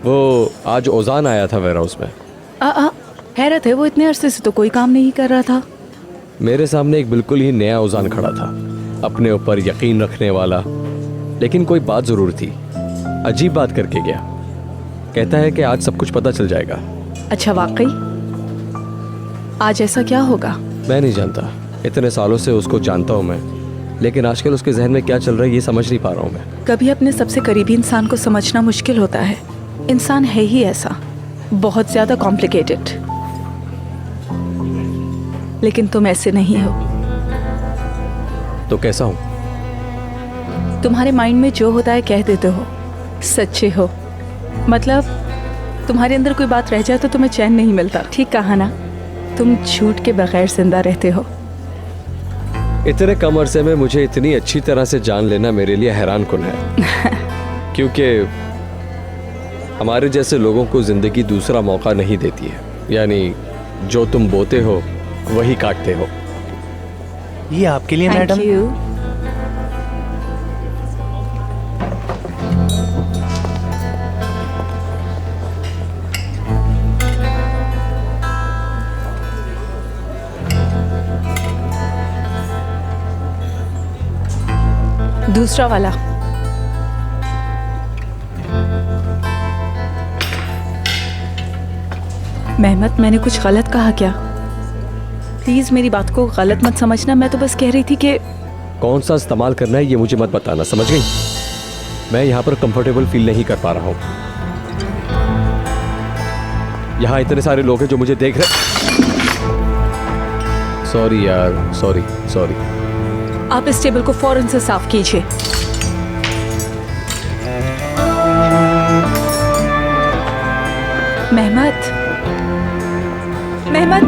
वो आज ओजान आया था वेयर हाउस में। हैरत है, वो इतने अरसे से तो कोई काम नहीं कर रहा था। मेरे सामने एक बिल्कुल ही नया ओजान खड़ा था, अपने ऊपर यकीन रखने वाला। लेकिन कोई बात जरूर थी, अजीब बात करके गया। कहता है कि आज सब कुछ पता चल जाएगा। अच्छा, वाकई आज ऐसा क्या होगा? मैं नहीं जानता, इतने सालों से उसको जानता हूँ मैं, लेकिन आजकल उसके जहन में क्या चल रहा है ये समझ नहीं पा रहा हूँ मैं। कभी अपने सबसे करीबी इंसान को समझना मुश्किल होता है। इंसान है ही ऐसा, बहुत ज्यादा कॉम्प्लिकेटेड। लेकिन तुम ऐसे नहीं हो। तो कैसा हूँ? तुम्हारे माइंड में जो होता है कह देते हो, सच्चे हो। मतलब तुम्हारे अंदर कोई बात रह जाए तो तुम्हें चैन नहीं मिलता। ठीक कहा ना, तुम झूठ के बगैर जिंदा रहते हो। इतने कम अरसे में मुझे इतनी अच्छी तरह से जान लेना मेरे लिए हैरान कुन है। क्योंकि हमारे जैसे लोगों को जिंदगी दूसरा मौका नहीं देती है। यानी जो तुम बोते हो वही काटते हो। ये आपके लिए मैडम। Thank you. दूसरा वाला। मेहमत, मैंने कुछ गलत कहा क्या? प्लीज मेरी बात को गलत मत समझना। मैं तो बस कह रही थी कि कौन सा इस्तेमाल करना है ये मुझे मत बताना, समझ गई? मैं यहाँ पर कंफर्टेबल फील नहीं कर पा रहा हूँ। यहाँ इतने सारे लोग हैं जो मुझे देख रहे। सॉरी यार, सॉरी सॉरी। आप इस टेबल को फौरन से साफ कीजिए। मेहमत, मेहमत,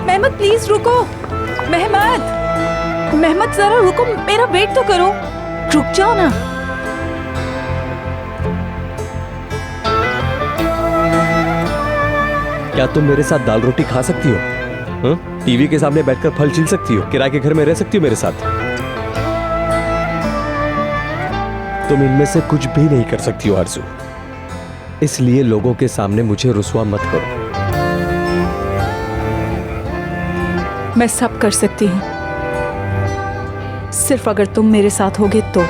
मेहमत प्लीज रुको। मेहमत, मेहमत जरा रुको, मेरा वेट तो करो। रुक जाओ ना। क्या तुम मेरे साथ दाल रोटी खा सकती हो? टीवी के सामने बैठकर फल छील सकती हो? किराए के घर में रह सकती हो मेरे साथ? तुम इनमें से कुछ भी नहीं कर सकती हो आरज़ू। इसलिए लोगों के सामने मुझे रुस्वा मत करो। मैं सब कर सकती हूँ, सिर्फ अगर तुम मेरे साथ होगे तो।